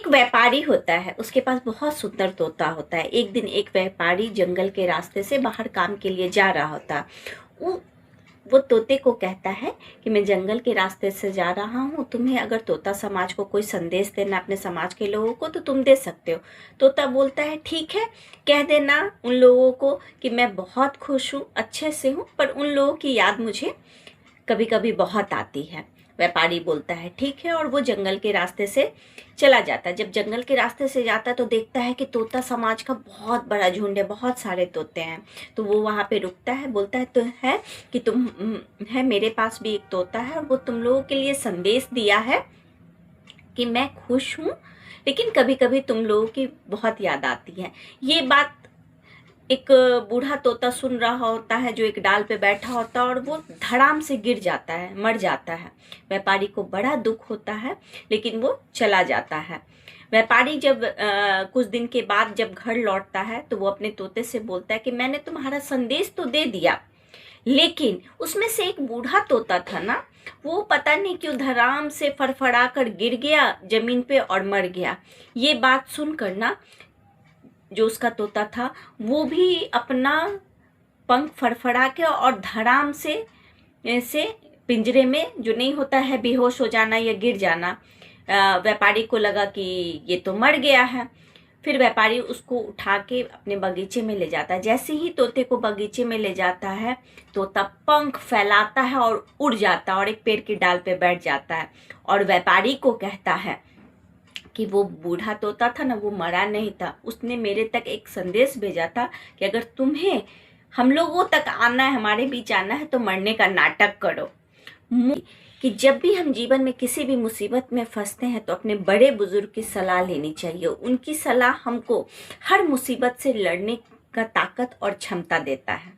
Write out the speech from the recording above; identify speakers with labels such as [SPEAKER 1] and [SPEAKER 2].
[SPEAKER 1] एक व्यापारी होता है, उसके पास बहुत सुंदर तोता होता है। एक दिन एक व्यापारी जंगल के रास्ते से बाहर काम के लिए जा रहा होता है। वो तोते को कहता है कि मैं जंगल के रास्ते से जा रहा हूँ, तुम्हें अगर तोता समाज को कोई संदेश देना अपने समाज के लोगों को तो तुम दे सकते हो। तोता बोलता है ठीक है, कह देना उन लोगों को कि मैं बहुत खुश हूँ, अच्छे से हूँ, पर उन लोगों की याद मुझे कभी कभी बहुत आती है। व्यापारी बोलता है ठीक है, और वो जंगल के रास्ते से चला जाता है। जब जंगल के रास्ते से जाता है तो देखता है कि तोता समाज का बहुत बड़ा झुंड है, बहुत सारे तोते हैं। तो वो वहाँ पे रुकता है, बोलता है तो है कि तुम है, मेरे पास भी एक तोता है और वो तुम लोगों के लिए संदेश दिया है कि मैं खुश हूँ, लेकिन कभी कभी तुम लोगों की बहुत याद आती है। ये बात एक बूढ़ा तोता सुन रहा होता है, जो एक डाल पे बैठा होता है, और वो धड़ाम से गिर जाता है, मर जाता है। व्यापारी को बड़ा दुख होता है, लेकिन वो चला जाता है। व्यापारी जब कुछ दिन के बाद जब घर लौटता है तो वो अपने तोते से बोलता है कि मैंने तुम्हारा संदेश तो दे दिया, लेकिन उसमें से एक बूढ़ा तोता था ना, वो पता नहीं क्यों धड़ाम से फड़फड़ा कर गिर गया जमीन पे और मर गया। ये बात सुनकर ना, जो उसका तोता था वो भी अपना पंख फड़फड़ा के और धड़ाम से पिंजरे में, जो नहीं होता है बेहोश हो जाना या गिर जाना, व्यापारी को लगा कि ये तो मर गया है। फिर व्यापारी उसको उठा के अपने बगीचे में ले जाता है। जैसे ही तोते को बगीचे में ले जाता है, तोता पंख फैलाता है और उड़ जाता है और एक पेड़ की डाल पे बैठ जाता है, और व्यापारी को कहता है कि वो बूढ़ा तोता था ना, वो मरा नहीं था, उसने मेरे तक एक संदेश भेजा था कि अगर तुम्हें हम लोगों तक आना है, हमारे बीच आना है, तो मरने का नाटक करो। कि जब भी हम जीवन में किसी भी मुसीबत में फंसते हैं तो अपने बड़े बुजुर्ग की सलाह लेनी चाहिए। उनकी सलाह हमको हर मुसीबत से लड़ने का ताकत और क्षमता देता है।